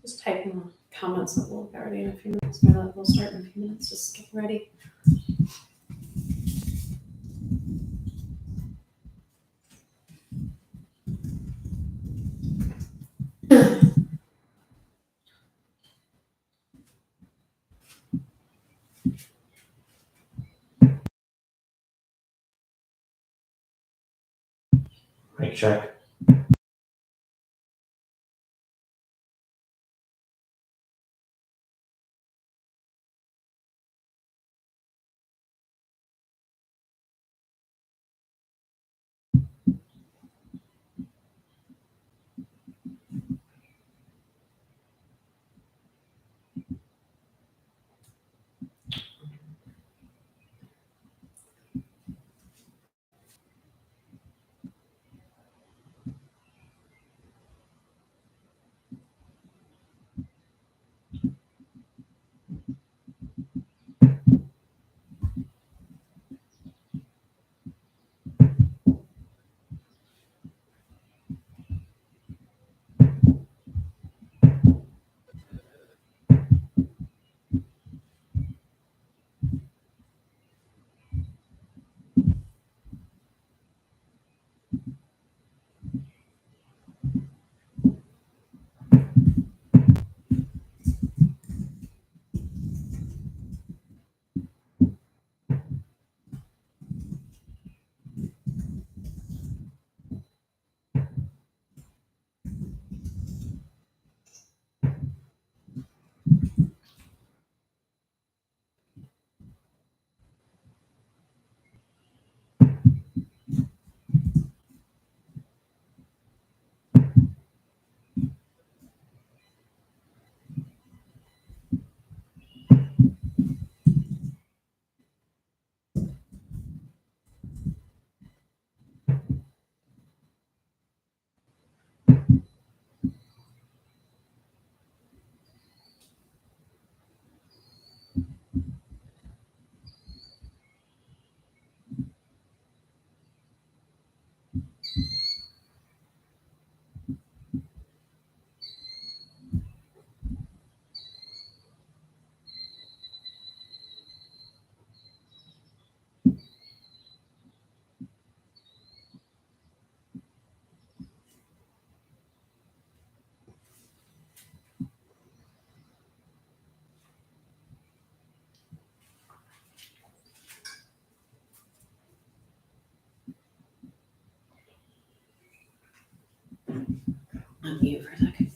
Just type in the comments that we'll get ready in a few minutes. We'll start in a few minutes. Just get ready. Mic check. Unmute for a second.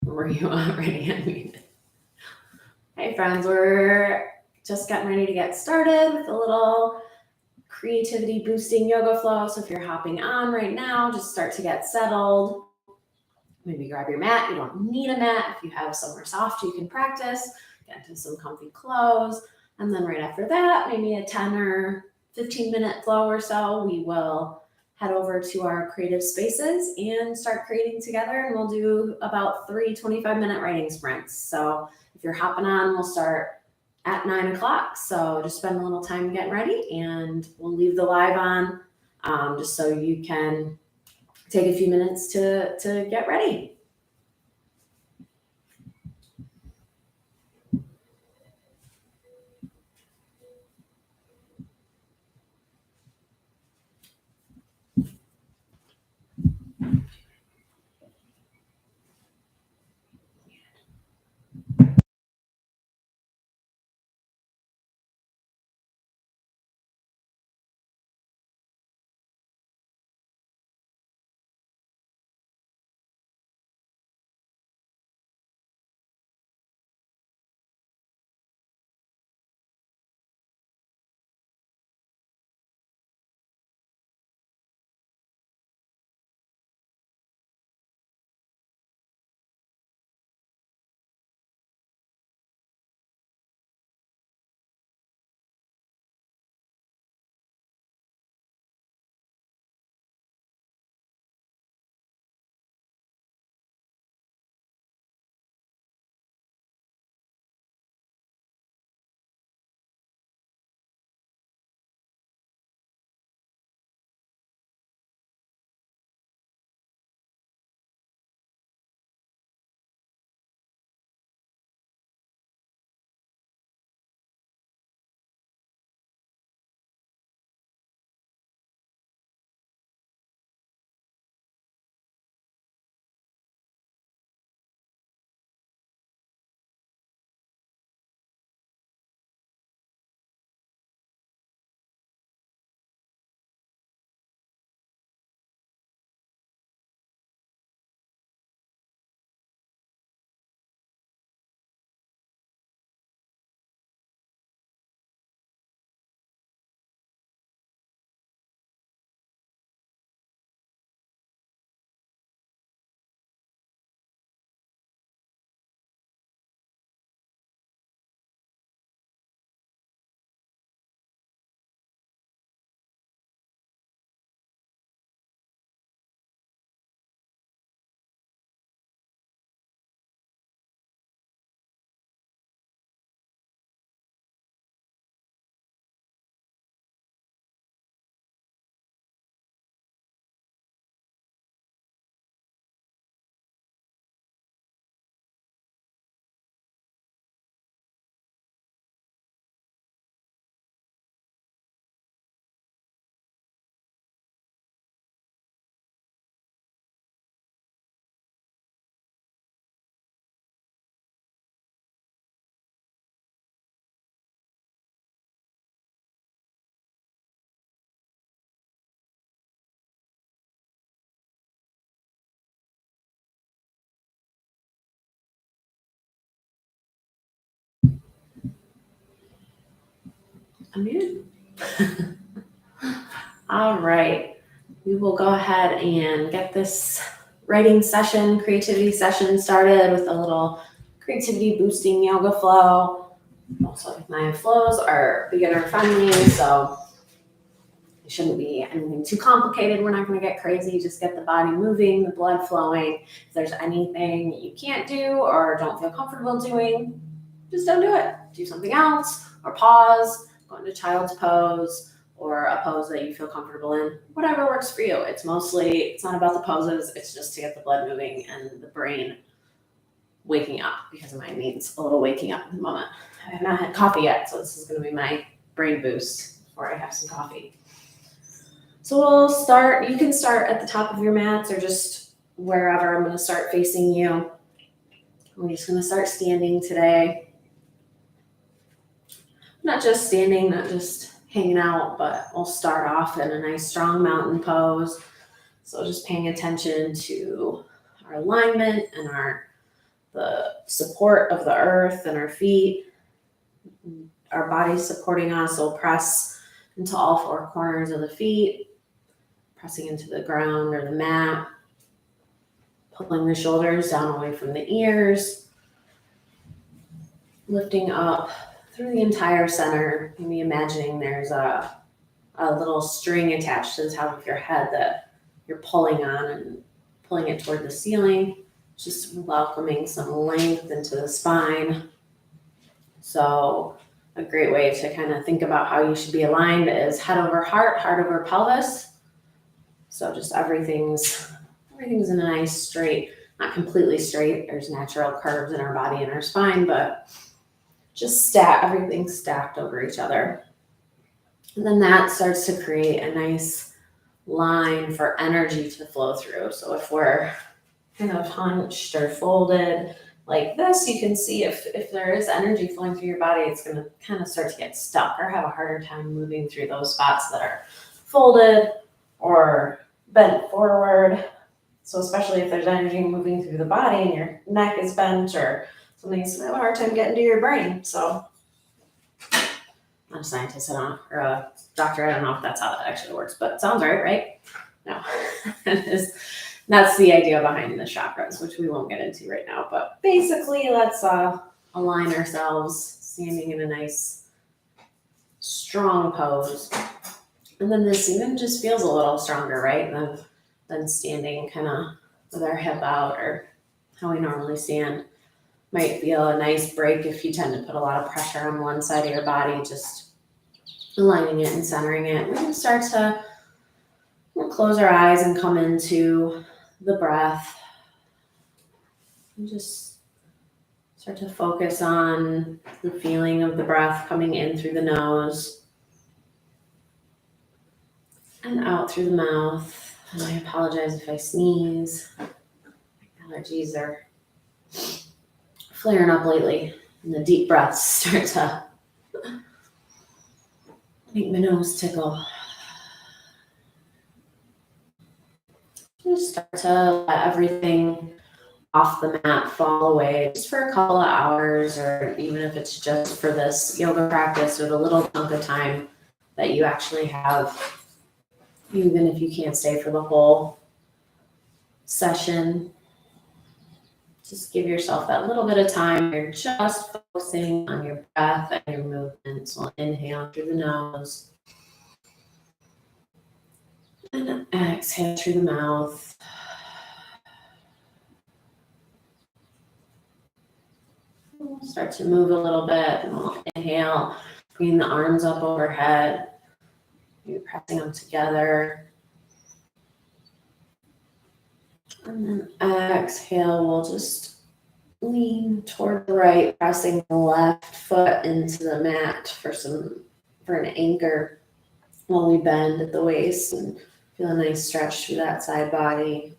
Were you already unmuted? Hey friends, we're just getting ready to get started with a little creativity boosting yoga flow. So if you're hopping on right now, just start to get settled. Maybe grab your mat. You don't need a mat. If you have somewhere soft, you can practice. Get into some comfy clothes. And then right after that, maybe a 10 or 15-minute flow or so, we will head over to our creative spaces and start creating together. And we'll do about 3 25-minute writing sprints. So if you're hopping on, we'll start at 9 o'clock. So just spend a little time getting ready, and we'll leave the live on just so you can take a few minutes to get ready. Unmuted. All right. We will go ahead and get this writing session, creativity session started with a little creativity boosting yoga flow. Also, my flows are beginner friendly, so it shouldn't be anything too complicated. We're not going to get crazy. Just get the body moving, the blood flowing. If there's anything you can't do or don't feel comfortable doing, just don't do it. Do something else, or pause, go into child's pose, or a pose that you feel comfortable in. Whatever works for you. It's not about the poses. It's just to get the blood moving and the brain waking up, because mine needs a little waking up at the moment. I have not had coffee yet, so this is going to be my brain boost before I have some coffee. So we'll start. You can start at the top of your mats or just wherever. I'm going to start facing you. We're just going to start standing today. Not just standing, not just hanging out, but we'll start off in a nice strong mountain pose. So just paying attention to our alignment and the support of the earth and our feet. Our body's supporting us. We'll press into all four corners of the feet, pressing into the ground or the mat, pulling the shoulders down away from the ears, lifting up through the entire center. Maybe imagining there's a little string attached to the top of your head that you're pulling on and pulling it toward the ceiling, just welcoming some length into the spine. So a great way to kind of think about how you should be aligned is head over heart, heart over pelvis. So just everything's in a nice straight, not completely straight. There's natural curves in our body and our spine, but just everything's stacked over each other. And then that starts to create a nice line for energy to flow through. So if we're kind of hunched or folded like this, you can see if there is energy flowing through your body, it's going to kind of start to get stuck or have a harder time moving through those spots that are folded or bent forward. So especially if there's energy moving through the body and your neck is bent or something, it's going to have a hard time getting to your brain. So I'm a scientist, or a doctor. I don't know if that's how that actually works, but it sounds right? No, that's the idea behind the chakras, which we won't get into right now. But basically, let's align ourselves, standing in a nice, strong pose. And then this even just feels a little stronger, right, than standing kind of with our hip out or how we normally stand. Might feel a nice break if you tend to put a lot of pressure on one side of your body, just aligning it and centering it. We can start to close our eyes and come into the breath and just start to focus on the feeling of the breath coming in through the nose and out through the mouth. And I apologize if I sneeze. Allergies are flaring up lately, and the deep breaths start to make my nose tickle. Just start to let everything off the mat fall away just for a couple of hours, or even if it's just for this yoga practice or the little chunk of time that you actually have, even if you can't stay for the whole session. Just give yourself that little bit of time. You're just focusing on your breath and your movements. So inhale through the nose and exhale through the mouth. We'll start to move a little bit, and we'll inhale, bringing the arms up overhead. You're pressing them together. And then exhale, we'll just lean toward the right, pressing the left foot into the mat for an anchor while we bend at the waist and feel a nice stretch through that side body.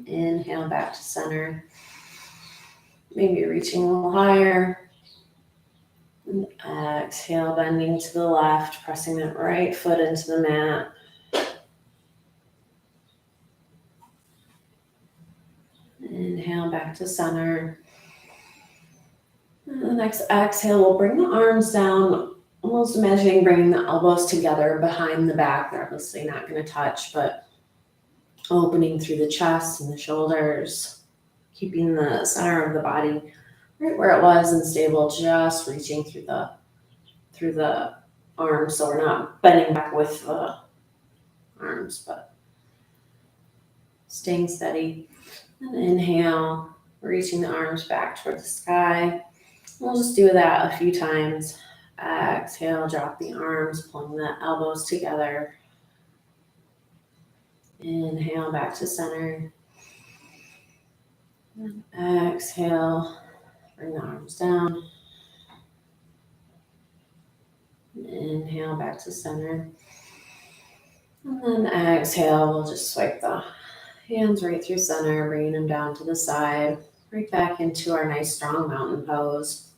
Inhale back to center. Maybe reaching a little higher. And exhale, bending to the left, pressing that right foot into the mat. Inhale back to center. And the next exhale, we'll bring the arms down, almost imagining bringing the elbows together behind the back. They're obviously not going to touch, but opening through the chest and the shoulders, keeping the center of the body right where it was and stable, just reaching through the arms, so we're not bending back with the arms, but staying steady. And inhale, reaching the arms back toward the sky. We'll just do that a few times. Exhale, drop the arms, pulling the elbows together. Inhale, back to center. And exhale, bring the arms down. Inhale, back to center. And then exhale, we'll just swipe the hands right through center, bringing them down to the side, right back into our nice strong mountain pose.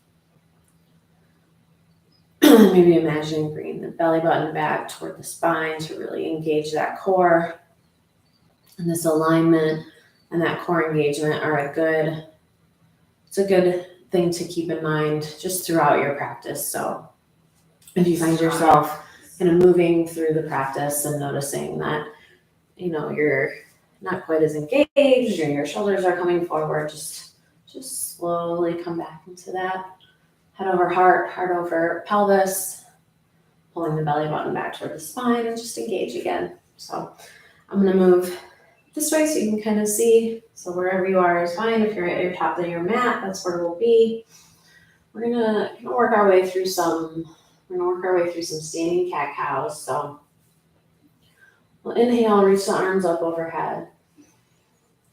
Maybe imagining bringing the belly button back toward the spine to really engage that core. And this alignment and that core engagement are it's a good thing to keep in mind just throughout your practice. So if you find yourself kind of moving through the practice and noticing that, you're not quite as engaged or your shoulders are coming forward, just slowly come back into that. Head over heart, heart over pelvis, pulling the belly button back toward the spine and just engage again. So I'm going to move this way so you can kind of see. So wherever you are is fine. If you're at your top of your mat, that's where we'll be. We're gonna work our way through some standing cat cows. So we'll inhale, reach the arms up overhead.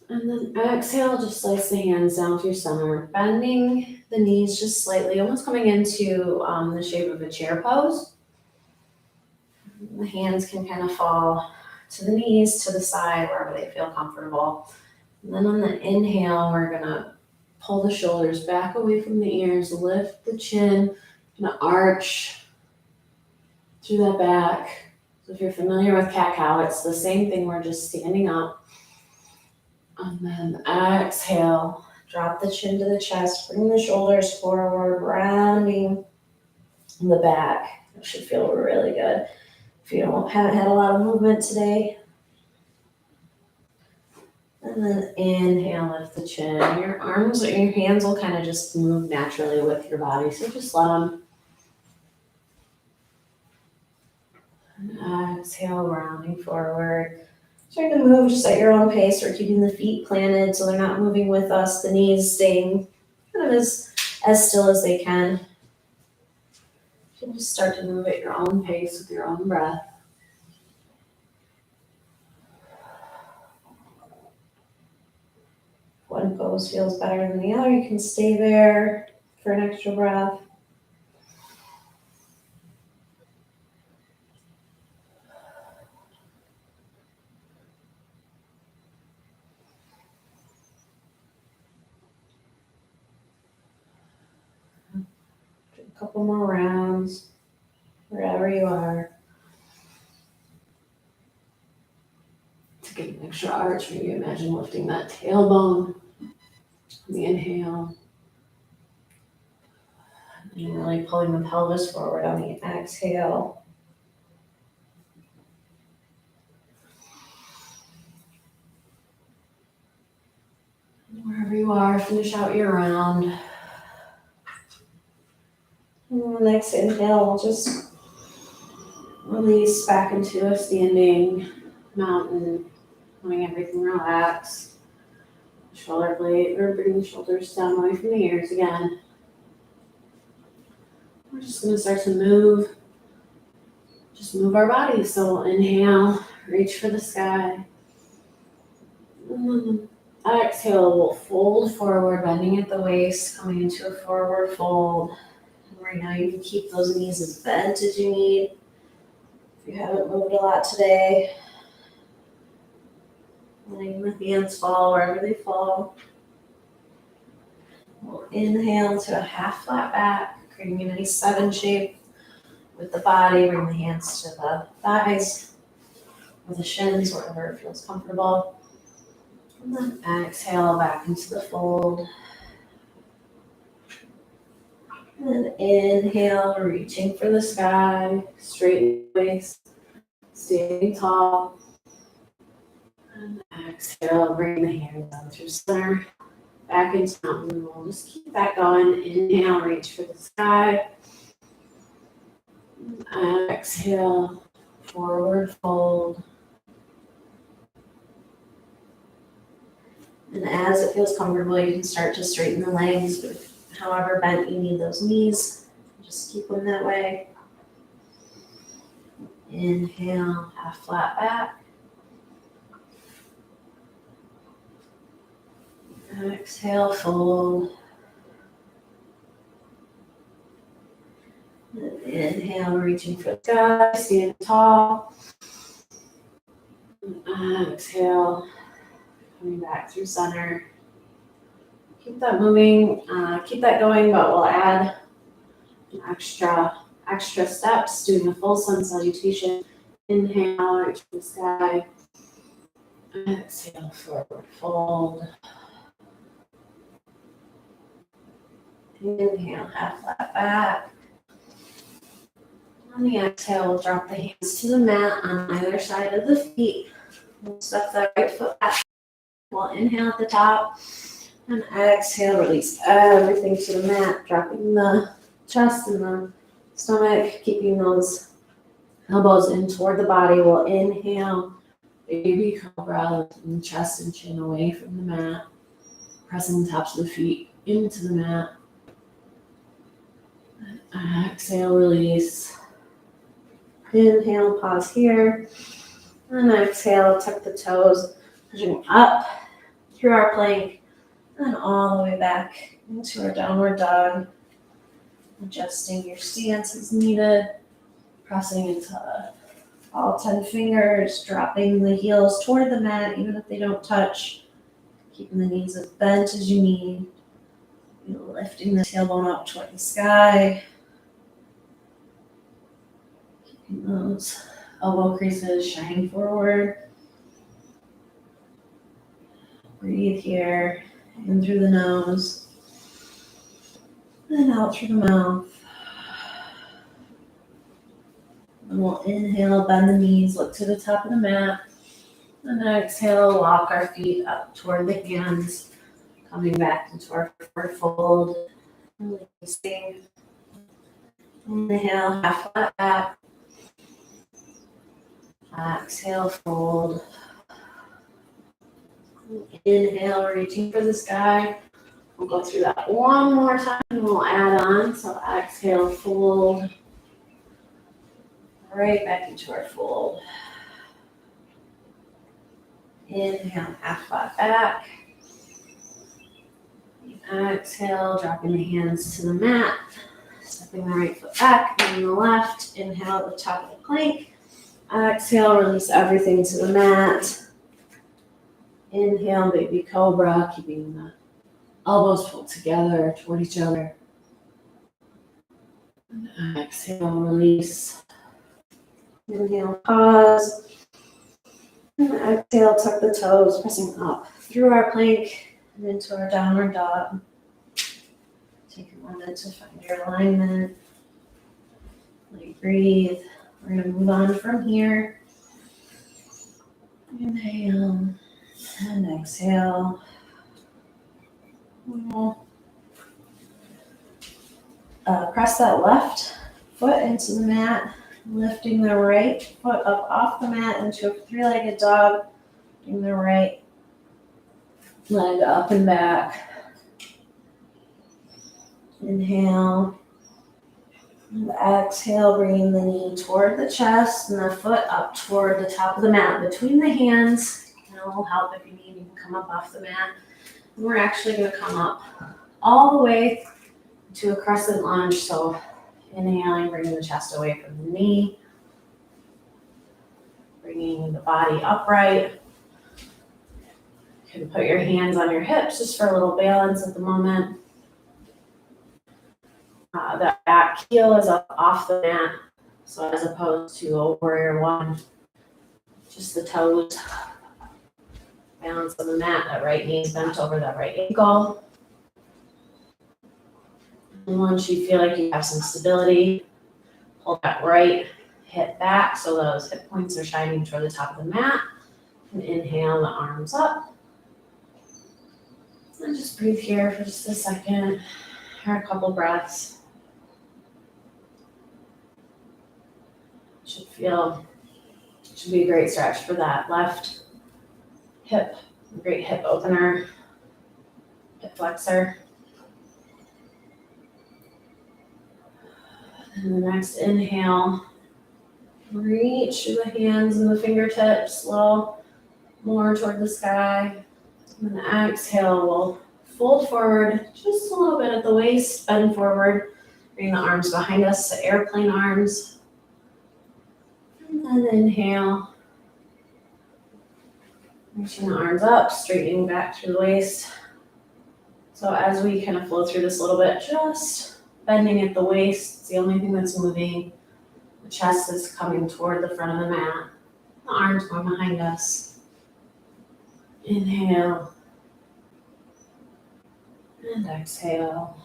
And then exhale, just slice the hands down through center, bending the knees just slightly, almost coming into the shape of a chair pose. The hands can kind of fall to the knees, to the side, wherever they feel comfortable. And then on the inhale, we're gonna pull the shoulders back away from the ears, lift the chin, gonna arch through that back. So if you're familiar with cat-cow, it's the same thing, we're just standing up. And then exhale, drop the chin to the chest, bring the shoulders forward, rounding the back. It should feel really good. If you haven't had a lot of movement today. And then inhale, lift the chin. Your arms or your hands will kind of just move naturally with your body. So just let them. And exhale, rounding forward. Trying to move just at your own pace. We're keeping the feet planted so they're not moving with us. The knees staying kind of as still as they can. You can just start to move at your own pace with your own breath. One pose feels better than the other, you can stay there for an extra breath. A couple more rounds, wherever you are. To get an extra arch, maybe imagine lifting that tailbone on the inhale. And really pulling the pelvis forward on the exhale. And wherever you are, finish out your round. And the next inhale, we'll just release back into a standing mountain, letting everything relax. Shoulder blade, or bring the shoulders down away from the ears again. We're just going to start to move. Just move our bodies. So we'll inhale, reach for the sky. And then exhale, we'll fold forward, bending at the waist, coming into a forward fold. And right now you can keep those knees as bent as you need. If you haven't moved a lot today, letting the hands fall wherever they fall. We'll inhale to a half flat back, creating a nice 7 shape with the body. Bring the hands to the thighs or the shins, wherever it feels comfortable. And then exhale back into the fold. And inhale, reaching for the sky, straighten the waist, standing tall. And exhale, bring the hands down through center, back into mountain. We'll just keep that going. Inhale, reach for the sky. And exhale, forward fold. And as it feels comfortable, you can start to straighten the legs, but however bent you need those knees, just keep them that way. Inhale, half flat back. Exhale, fold. And inhale, reaching for the sky, stand tall. And exhale, coming back through center. Keep that moving, keep that going, but we'll add an extra steps, doing a full sun salutation. Inhale, reach for the sky. Exhale, forward fold. Inhale, half flat back. On the exhale, we'll drop the hands to the mat on either side of the feet. We'll step the right foot back. We'll inhale at the top. And exhale, release everything to the mat, dropping the chest and the stomach, keeping those elbows in toward the body. We'll inhale, baby cobra, lifting the chest and chin away from the mat, pressing the tops of the feet into the mat. Exhale, release. Inhale, pause here. And exhale, tuck the toes, pushing up through our plank and all the way back into our downward dog. Adjusting your stance as needed, pressing into all 10 fingers, dropping the heels toward the mat even if they don't touch, keeping the knees as bent as you need. Lifting the tailbone up toward the sky. Keeping those elbow creases shining forward. Breathe here, in through the nose, and out through the mouth. And we'll inhale, bend the knees, look to the top of the mat. And exhale, walk our feet up toward the hands. Coming back into our forward fold, releasing. Inhale, half flat back. Exhale, fold. Inhale, reaching for the sky. We'll go through that one more time and we'll add on. So exhale, fold. Right back into our fold. Inhale, half flat back. Exhale, dropping the hands to the mat, stepping the right foot back, and the left. Inhale at the top of the plank. Exhale, release everything to the mat. Inhale, baby cobra, keeping the elbows pulled together toward each other. Exhale, release. Inhale, pause. And exhale, tuck the toes, pressing up through our plank. And into our downward dog. Take a moment to find your alignment. Let you breathe. We're going to move on from here. Inhale and exhale. We'll press that left foot into the mat, lifting the right foot up off the mat into a three-legged dog. Bring the right leg up and back. Inhale. And exhale, bringing the knee toward the chest and the foot up toward the top of the mat between the hands. And it will help if you need, you can come up off the mat. And we're actually going to come up all the way to a crescent lunge. So inhaling, bringing the chest away from the knee. Bringing the body upright. You can put your hands on your hips just for a little balance at the moment. The back heel is up off the mat, so as opposed to a warrior one, just the toes. Balance on the mat, that right knee is bent over that right ankle. And once you feel like you have some stability, pull that right hip back so those hip points are shining toward the top of the mat. And inhale the arms up. And just breathe here for just a second, or a couple breaths. Should be a great stretch for that left hip, great hip opener, hip flexor. And the next inhale, reach through the hands and the fingertips a little more toward the sky. And then exhale, we'll fold forward just a little bit at the waist, bend forward, bring the arms behind us to airplane arms. And then inhale, reaching the arms up, straightening back through the waist. So as we kind of flow through this a little bit, just bending at the waist, it's the only thing that's moving. The chest is coming toward the front of the mat. The arms going behind us. Inhale. And exhale.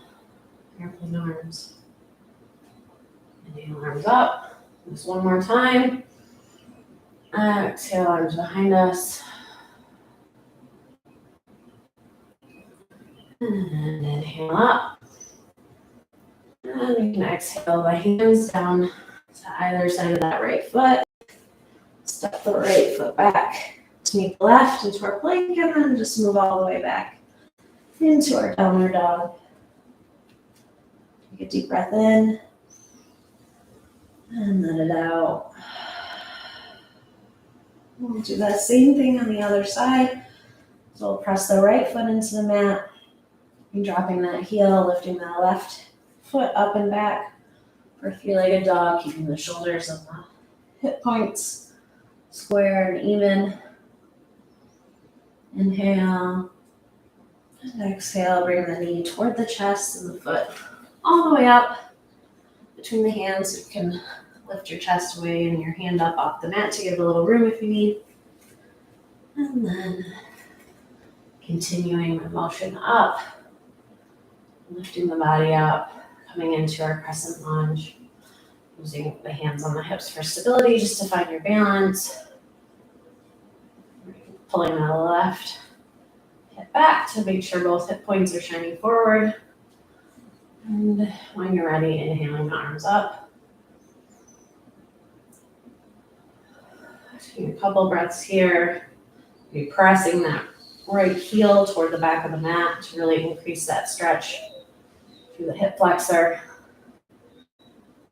Airplane arms. Inhale, arms up. Just one more time. Exhale, arms behind us. And inhale up. And you can exhale the hands down to either side of that right foot. Step the right foot back to meet the left into our plank, and then just move all the way back into our downward dog. Take a deep breath in. And let it out. We'll do that same thing on the other side. So we'll press the right foot into the mat. And dropping that heel, lifting that left foot up and back for a three-legged dog, keeping the shoulders and the hip points square and even. Inhale. And exhale, bring the knee toward the chest and the foot all the way up between the hands. You can lift your chest away and your hand up off the mat to give it a little room if you need. And then continuing the motion up, lifting the body up, coming into our crescent lunge, using the hands on the hips for stability just to find your balance. Pulling out the left hip back to make sure both hip points are shining forward. And when you're ready, inhaling the arms up. Taking a couple breaths here. Be pressing that right heel toward the back of the mat to really increase that stretch through the hip flexor.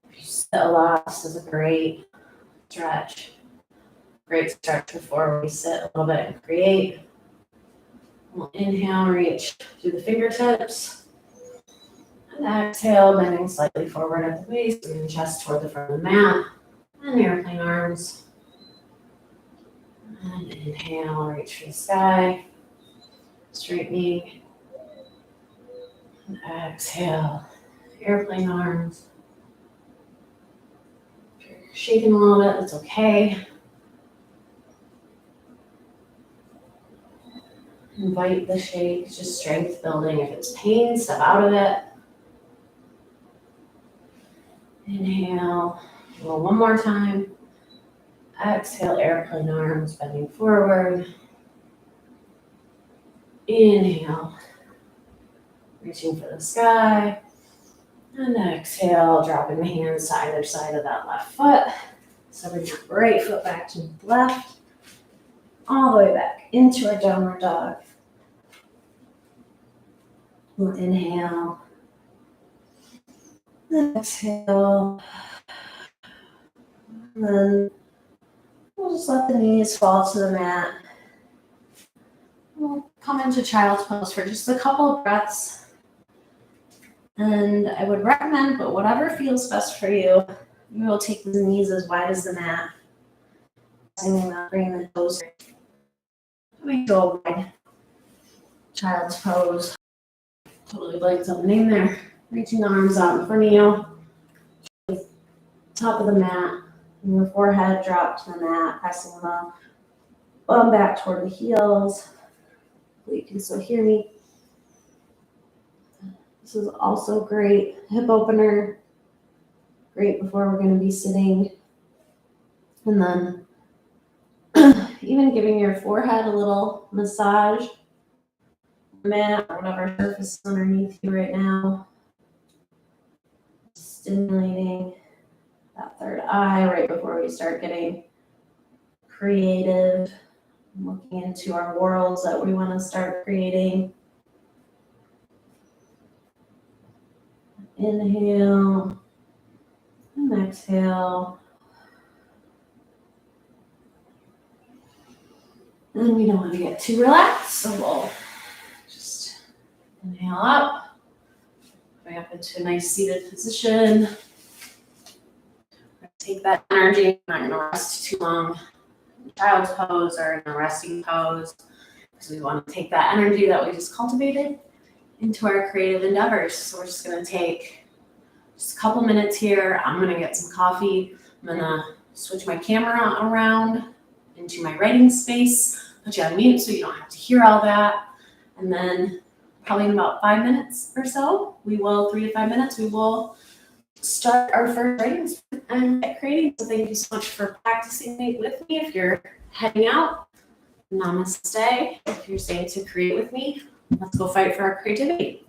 If you sit a lot, this is a great stretch. Great stretch before we sit a little bit and create. We'll inhale, reach through the fingertips. And exhale, bending slightly forward at the waist, bringing the chest toward the front of the mat. And airplane arms. And inhale, reach for the sky. Straightening. And exhale, airplane arms. If you're shaking a little bit, that's okay. Invite the shake, just strength building. If it's pain, step out of it. Inhale, roll one more time. Exhale, airplane arms, bending forward. Inhale, reaching for the sky. And exhale, dropping the hands to either side of that left foot. So bring your right foot back to the left. All the way back into our downward dog. We'll inhale. And exhale. And then we'll just let the knees fall to the mat. We'll come into child's pose for just a couple of breaths. And I would recommend, but whatever feels best for you, you will take the knees as wide as the mat. Bringing the toes. We go wide. Child's pose. Totally legs opening there. Reaching the arms out in front of you. Top of the mat. And your forehead drop to the mat, pressing the bum back toward the heels. You can still hear me. This is also great hip opener, great before we're going to be sitting. And then even giving your forehead a little massage, mat, or whatever surface is underneath you right now. Stimulating that third eye right before we start getting creative, looking into our worlds that we want to start creating. Inhale and exhale. And we don't want to get too relaxed, so we'll just inhale up, going up into a nice seated position. Take that energy. I'm not going to rest too long in child's pose or in a resting pose, because we want to take that energy that we just cultivated into our creative endeavors. So we're just going to take just a couple minutes here. I'm going to get some coffee. I'm going to switch my camera around into my writing space, put you on mute so you don't have to hear all that. And then probably in about 5 minutes or so, 3 to 5 minutes, we will start our first writing and get creating. So thank you so much for practicing with me. If you're heading out, namaste. If you're staying to create with me, let's go fight for our creativity.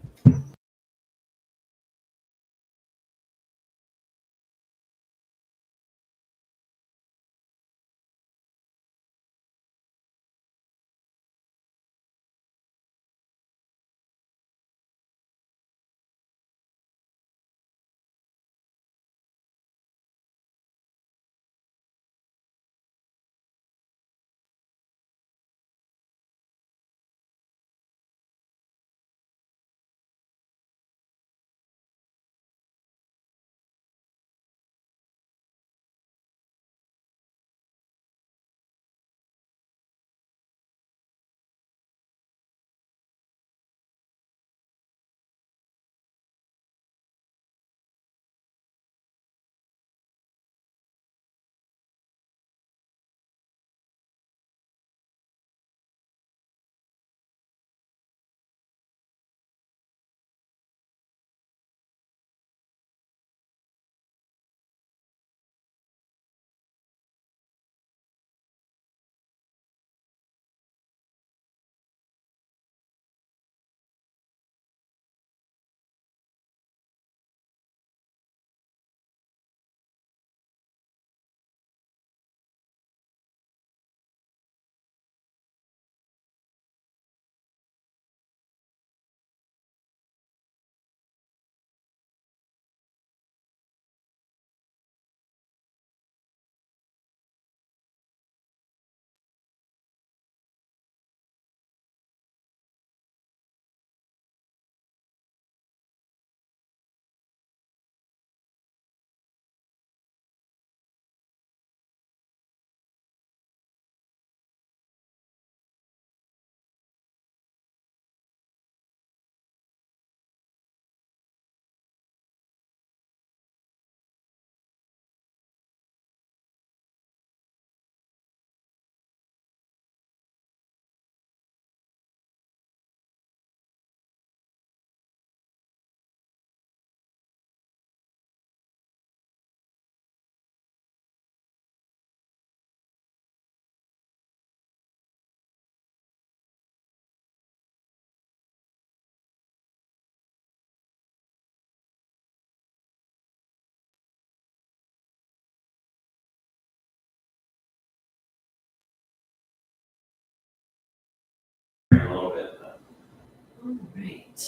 All right.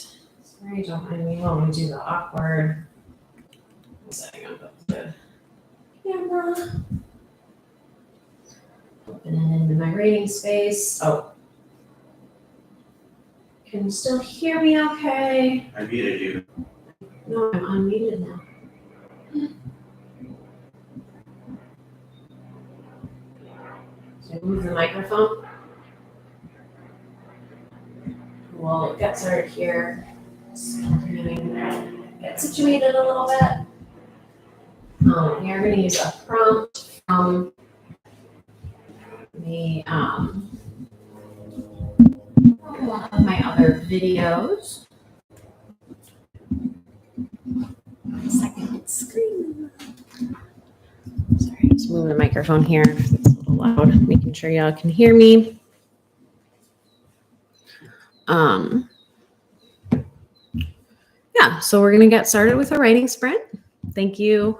Sorry, don't mind me while we do the awkward setting up the camera. Open it into my reading space. Oh. Can you still hear me okay? I muted you. No, I'm unmuted now. Should I move the microphone? We'll get started here. Get situated a little bit. We are going to use a prompt from the one of my other videos. screaming. Sorry, just moving the microphone here. It's a little loud, making sure y'all can hear me. Yeah, so we're going to get started with a writing sprint. Thank you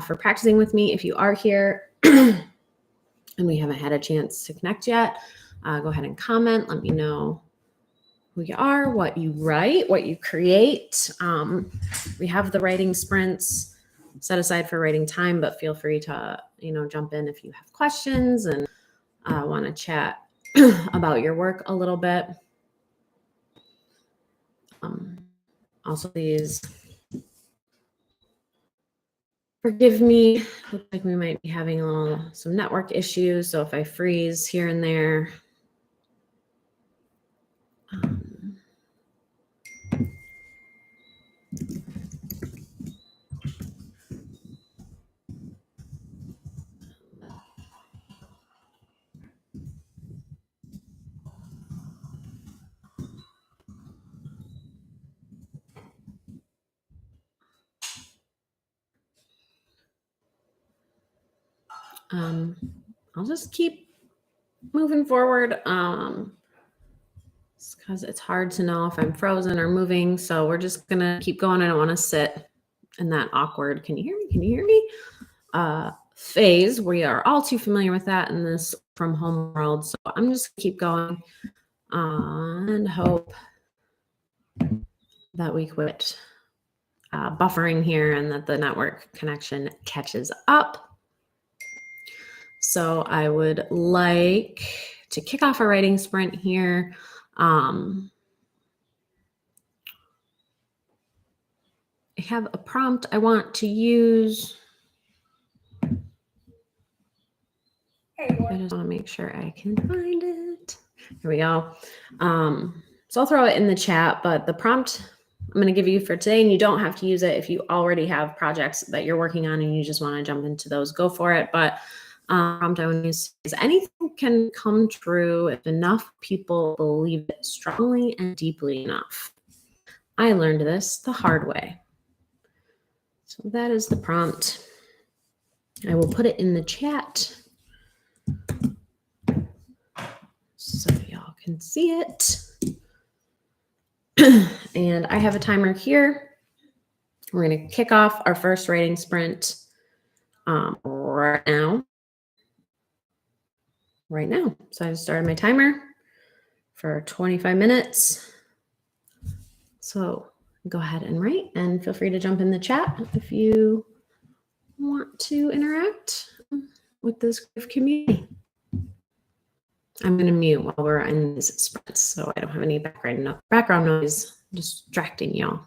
for practicing with me. If you are here and we haven't had a chance to connect yet, go ahead and comment. Let me know who you are, what you write, what you create. We have the writing sprints set aside for writing time, but feel free to, jump in if you have questions and want to chat about your work a little bit. Also, please forgive me. Looks like we might be having some network issues. So if I freeze here and there, I'll just keep moving forward. Because it's hard to know if I'm frozen or moving. So we're just going to keep going. I don't want to sit in that awkward, can you hear me? Can you hear me? Phase. We are all too familiar with that in this from home world. So I'm just going to keep going and hope that we quit buffering here and that the network connection catches up. So I would like to kick off a writing sprint here. I have a prompt I want to use. I just want to make sure I can find it. Here we go. So I'll throw it in the chat, but the prompt I'm going to give you for today, and you don't have to use it if you already have projects that you're working on and you just want to jump into those, go for it. But prompt I want to use is anything can come true if enough people believe it strongly and deeply enough. I learned this the hard way. So that is the prompt. I will put it in the chat so y'all can see it. And I have a timer here. We're going to kick off our first writing sprint right now. So I just started my timer for 25 minutes. So go ahead and write, and feel free to jump in the chat if you want to interact with this community. I'm going to mute while we're in these sprints so I don't have any background noise distracting y'all.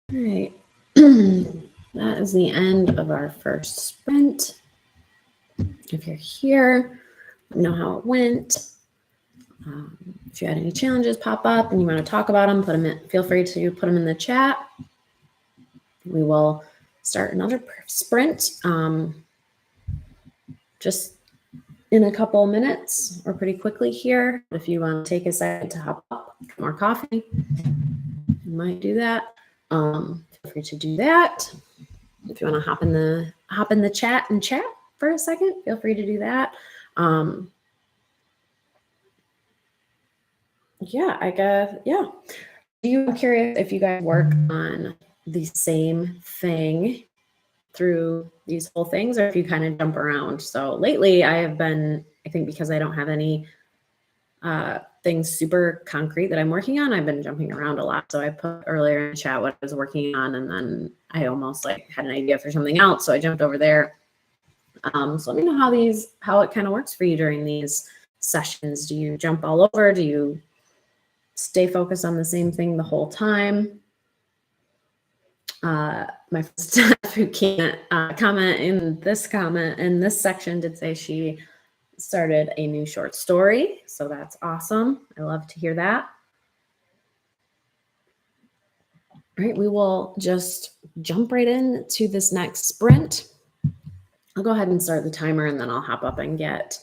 All right. That is the end of our first sprint. If you're here, let me know how it went. If you had any challenges pop up and you want to talk about them, feel free to put them in the chat. We will start another sprint just in a couple of minutes or pretty quickly here. If you want to take a second to hop up, get more coffee, you might do that. Feel free to do that. If you want to hop in the chat and chat for a second, feel free to do that. Yeah, I guess, yeah. I'm curious if you guys work on the same thing through these whole things, or if you kind of jump around. So lately I have been, I think because I don't have any things super concrete that I'm working on, I've been jumping around a lot. So I put earlier in the chat what I was working on, and then I almost like had an idea for something else. So I jumped over there. So let me know how it kind of works for you during these sessions. Do you jump all over? Do you stay focused on the same thing the whole time? My friend who can't comment in this section did say she started a new short story. So that's awesome. I love to hear that. All right, we will just jump right into this next sprint. I'll go ahead and start the timer and then I'll hop up and get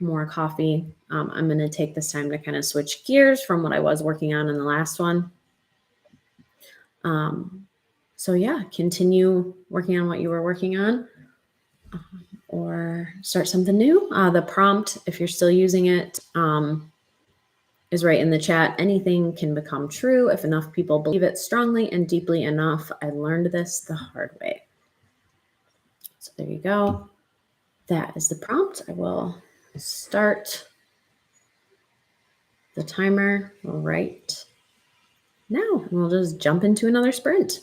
more coffee. I'm going to take this time to kind of switch gears from what I was working on in the last one. So yeah, continue working on what you were working on or start something new. The prompt, if you're still using it, is right in the chat. Anything can become true if enough people believe it strongly and deeply enough. I learned this the hard way. So there you go. That is the prompt. I will start the timer right now. And we'll just jump into another sprint.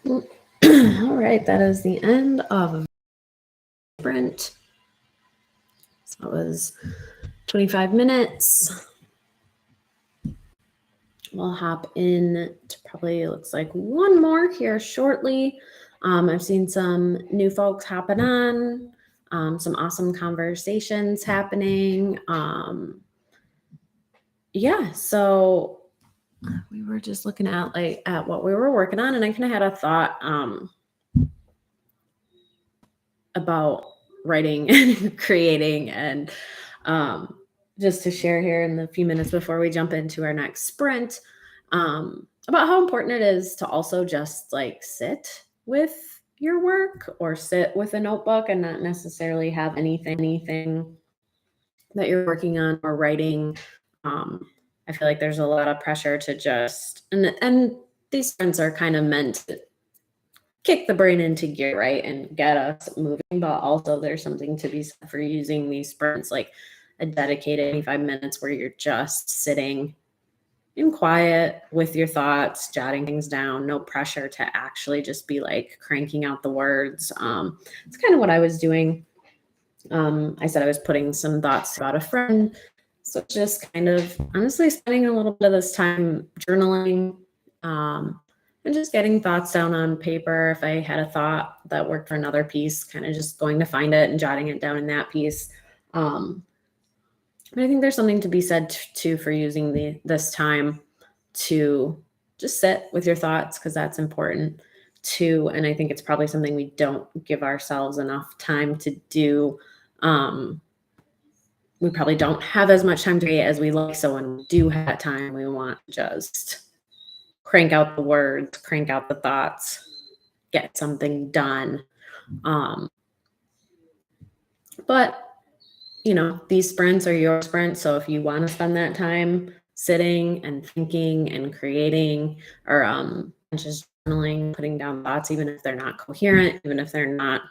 All right, that is the end of a sprint. So it was 25 minutes. We'll hop in to probably looks like one more here shortly. I've seen some new folks hopping on, some awesome conversations happening. Yeah, so we were just looking at what we were working on, and I kind of had a thought about writing and creating, and just to share here in the few minutes before we jump into our next sprint, about how important it is to also just like sit with your work or sit with a notebook and not necessarily have anything that you're working on or writing. I feel like there's a lot of pressure to just, and these sprints are kind of meant to kick the brain into gear, right, and get us moving. But also there's something to be said for using these sprints like a dedicated 25 minutes where you're just sitting in quiet with your thoughts, jotting things down, no pressure to actually just be like cranking out the words. It's kind of what I was doing. I said I was putting some thoughts about a friend. So just kind of honestly spending a little bit of this time journaling, and just getting thoughts down on paper. If I had a thought that worked for another piece, kind of just going to find it and jotting it down in that piece. But I think there's something to be said too for using this time to just sit with your thoughts, because that's important too. And I think it's probably something we don't give ourselves enough time to do. We probably don't have as much time to create as we like. So when we do have that time, we want to just crank out the words, crank out the thoughts, get something done. But you know, these sprints are your sprints. So if you want to spend that time sitting and thinking and creating, or just journaling, putting down thoughts, even if they're not coherent, even if they're not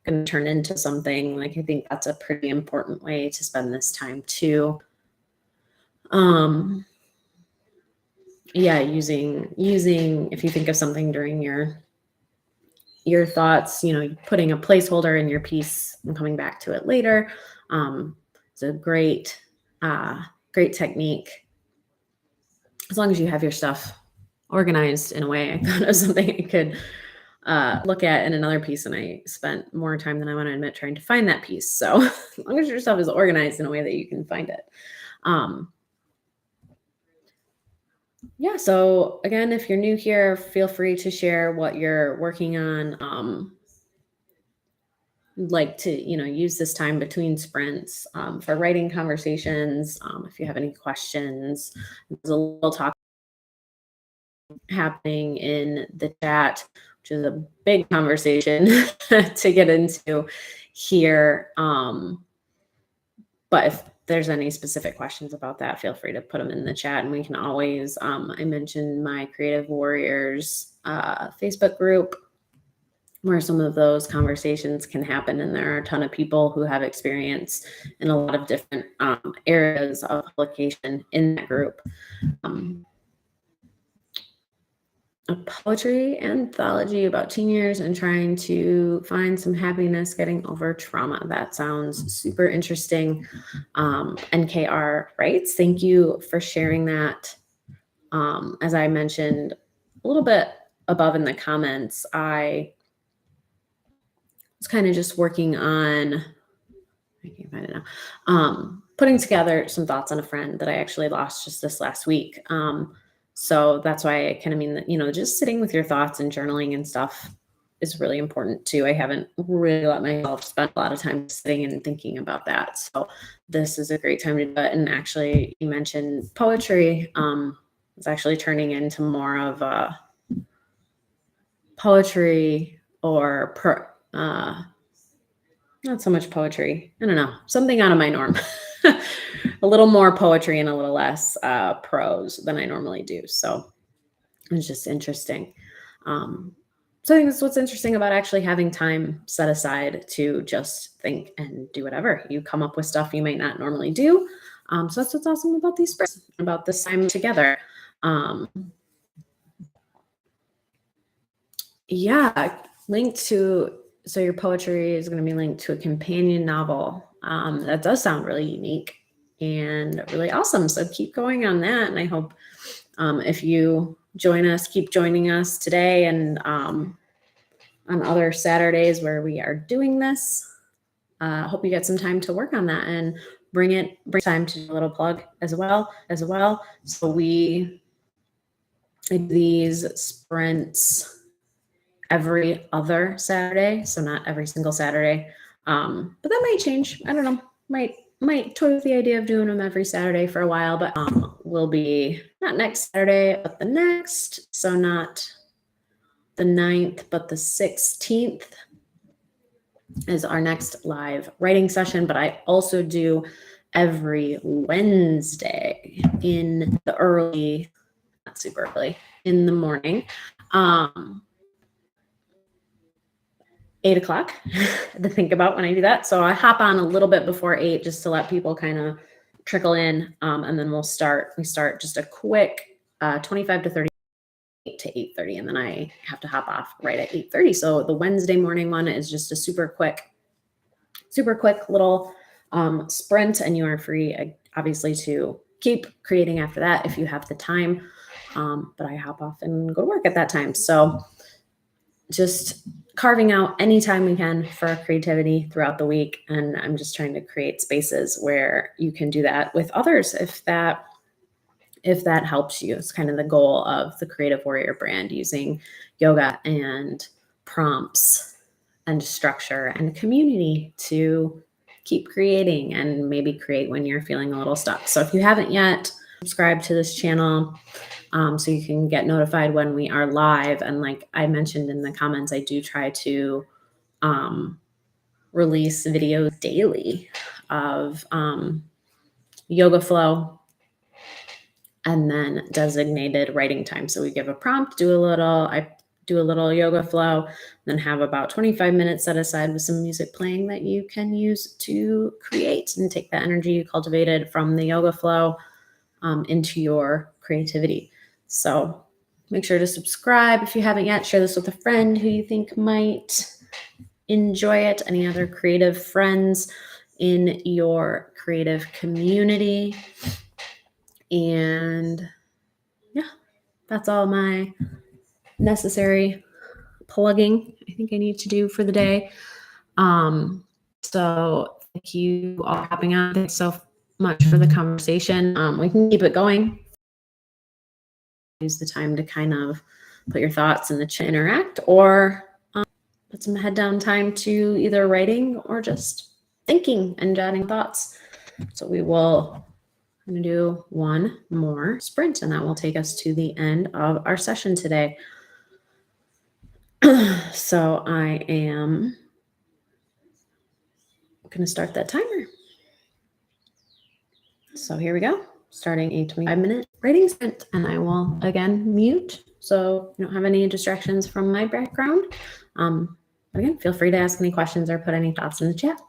going to turn into something, like I think that's a pretty important way to spend this time too. Yeah, using if you think of something during your thoughts, you know, putting a placeholder in your piece and coming back to it later. It's a great technique, as long as you have your stuff organized in a way. I thought of something I could look at in another piece, and I spent more time than I want to admit trying to find that piece. So as long as your stuff is organized in a way that you can find it. Yeah, so again, if you're new here, feel free to share what you're working on. Like to, you know, use this time between sprints for writing conversations. If you have any questions, there's a little talk happening in the chat, which is a big conversation to get into here. But if there's any specific questions about that, feel free to put them in the chat, and we can always, I mentioned my Creative Warriors Facebook group, where some of those conversations can happen. And there are a ton of people who have experience in a lot of different areas of publication in that group. A poetry anthology about teen years and trying to find some happiness getting over trauma. That sounds super interesting. NKR writes, thank you for sharing that. As I mentioned a little bit above in the comments, I was kind of just working on, I can't find it now, putting together some thoughts on a friend that I actually lost just this last week. So that's why I kind of mean that, you know, just sitting with your thoughts and journaling and stuff is really important too. I haven't really let myself spend a lot of time sitting and thinking about that. So this is a great time to do it. And actually, you mentioned poetry. It's actually turning into more of a poetry or not so much poetry. I don't know, something out of my norm. A little more poetry and a little less prose than I normally do. So it's just interesting. So I think that's what's interesting about actually having time set aside to just think and do whatever. You come up with stuff you might not normally do. So that's what's awesome about these sprints, about this time together. Yeah, linked to, so your poetry is going to be linked to a companion novel. That does sound really unique and really awesome. So keep going on that. And I hope if you join us, keep joining us today and on other Saturdays where we are doing this. Hope you get some time to work on that and bring time to do a little plug as well. So we do these sprints every other Saturday, so not every single Saturday. But that might change. I don't know. Might toy with the idea of doing them every Saturday for a while, but will be not next Saturday, but the next. So not the 9th, but the 16th is our next live writing session. But I also do every Wednesday in the early, not super early, in the morning. 8 o'clock to think about when I do that. So I hop on a little bit before 8 just to let people kind of trickle in. And then we start just a quick 25 to 30 to 8:30. And then I have to hop off right at 8:30. So the Wednesday morning one is just a super quick little sprint. And you are free, obviously, to keep creating after that if you have the time. But I hop off and go to work at that time. So just carving out any time we can for creativity throughout the week. And I'm just trying to create spaces where you can do that with others if that helps you. It's kind of the goal of the Creative Warrior brand, using yoga and prompts and structure and community to keep creating and maybe create when you're feeling a little stuck. So if you haven't yet, subscribe to this channel. So you can get notified when we are live. And like I mentioned in the comments, I do try to release videos daily of yoga flow and then designated writing time. So we give a prompt, I do a little yoga flow, then have about 25 minutes set aside with some music playing that you can use to create and take the energy you cultivated from the yoga flow into your creativity. So make sure to subscribe if you haven't yet. Share this with a friend who you think might enjoy it. Any other creative friends in your creative community. And yeah, that's all my necessary plugging I think I need to do for the day. So thank you all for hopping on. Thanks so much for the conversation. We can keep it going. Use the time to kind of put your thoughts in the chat, interact, or put some head down time to either writing or just thinking and jotting thoughts. So I'm going to do one more sprint, and that will take us to the end of our session today. So I am going to start that timer. So here we go. Starting a 25-minute writing sprint, and I will again mute so you don't have any distractions from my background. Again, feel free to ask any questions or put any thoughts in the chat.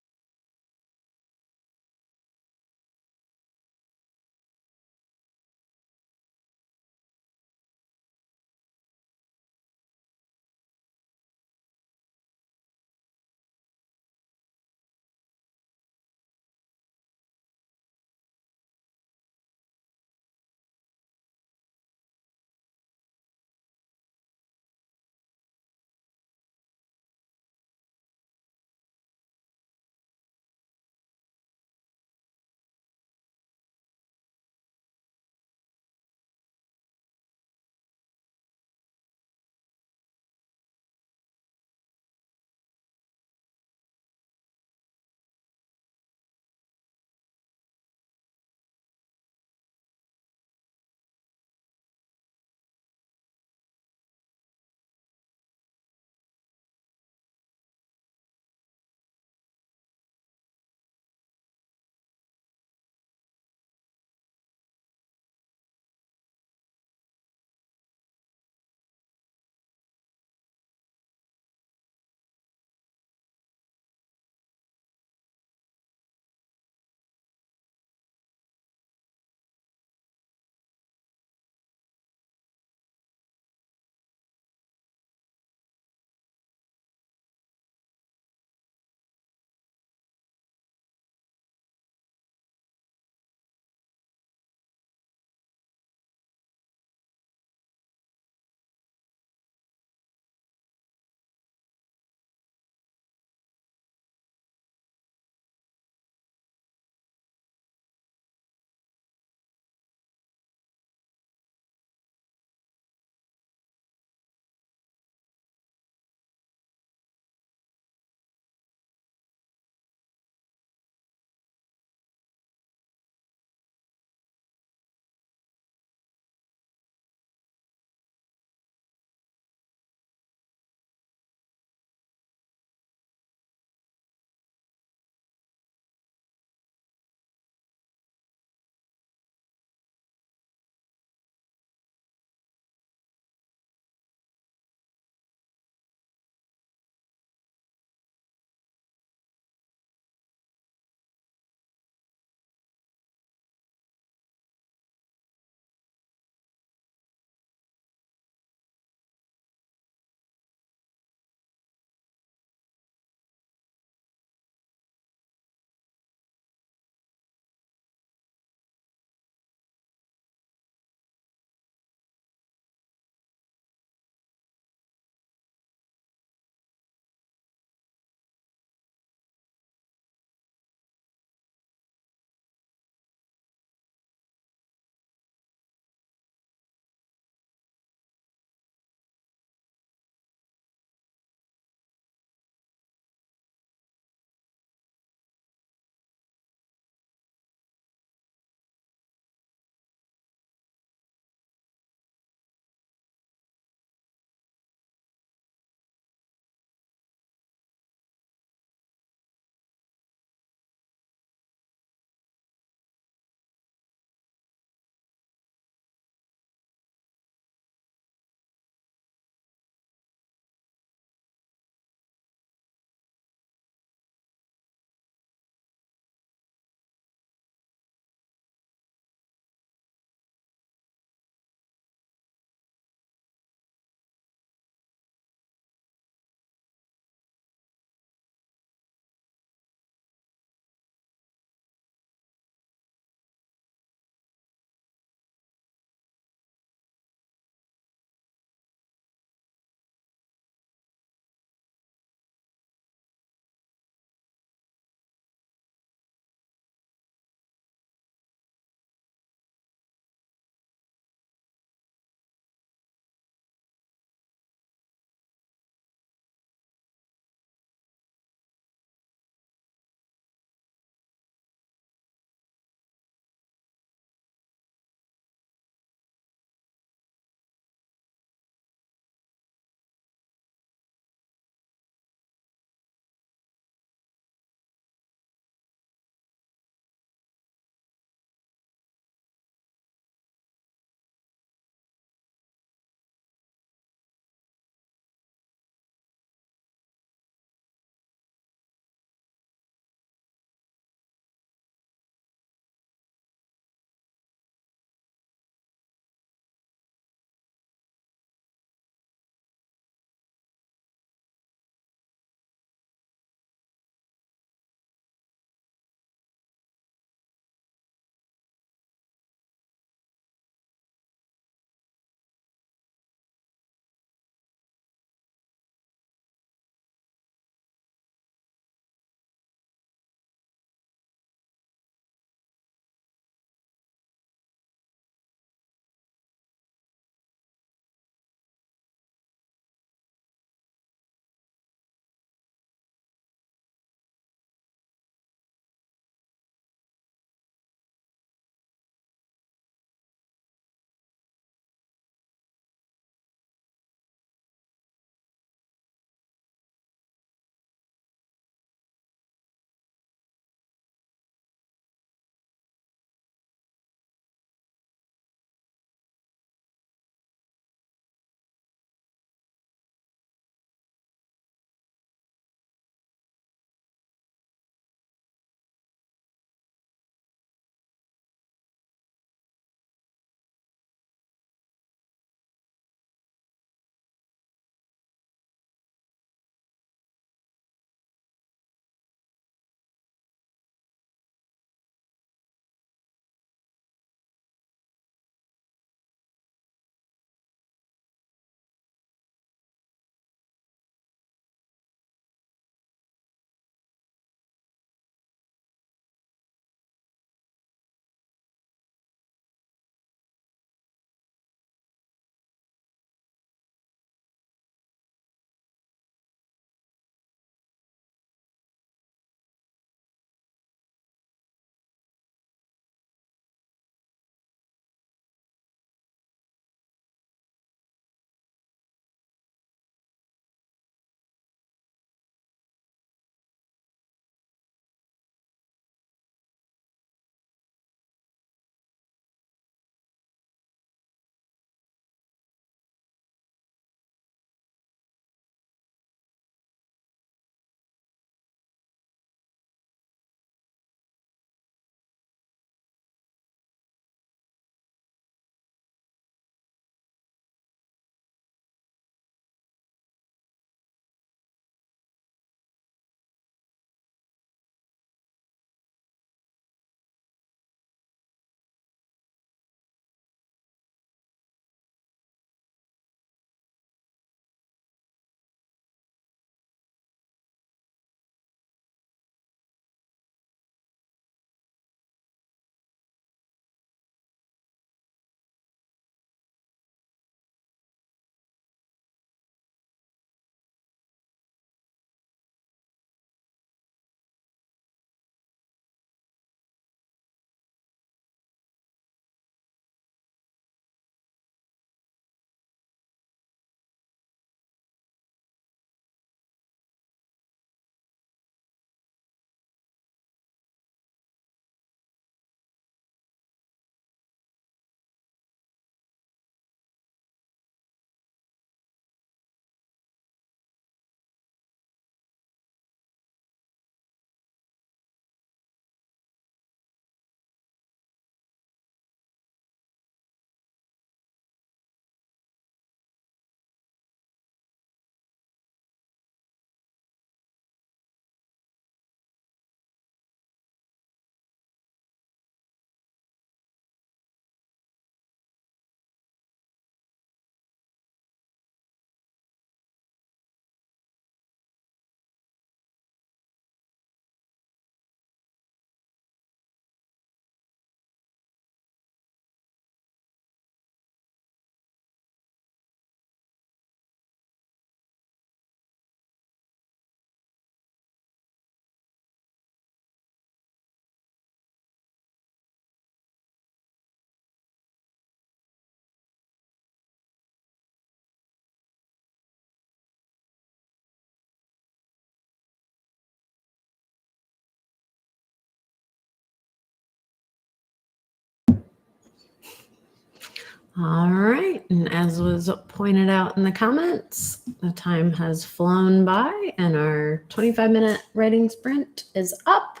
All right, and as was pointed out in the comments, the time has flown by and our 25-minute writing sprint is up.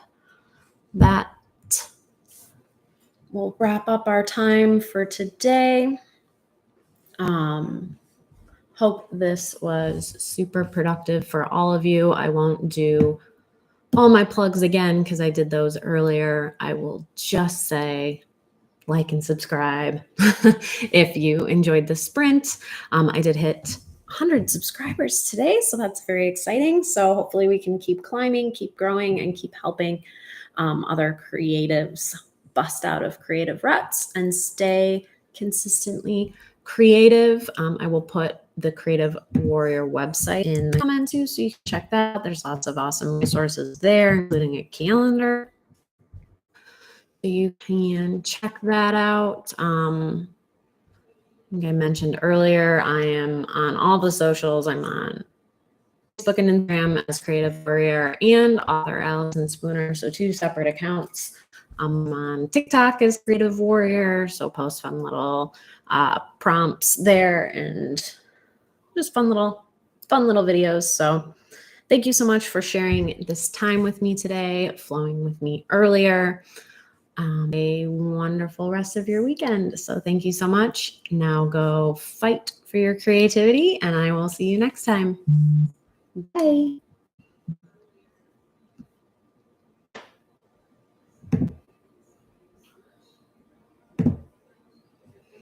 That will wrap up our time for today. Hope this was super productive for all of you. I won't do all my plugs again because I did those earlier. I will just say like and subscribe if you enjoyed the sprint. I did hit 100 subscribers today, so that's very exciting. So hopefully we can keep climbing, keep growing, and keep helping other creatives bust out of creative ruts and stay consistently creative. I will put the Creative Warrior website in the comments too, so you can check that out. There's lots of awesome resources there, including a calendar. You can check that out. Like I mentioned earlier, I am on all the socials. I'm on Facebook and Instagram as Creative Warrior and author Allison Spooner, so 2 separate accounts. I'm on TikTok as Creative Warrior, so post fun little prompts there and just fun little videos. So thank you so much for sharing this time with me today, flowing with me earlier. A wonderful rest of your weekend. So thank you so much. Now go fight for your creativity, and I will see you next time. Bye.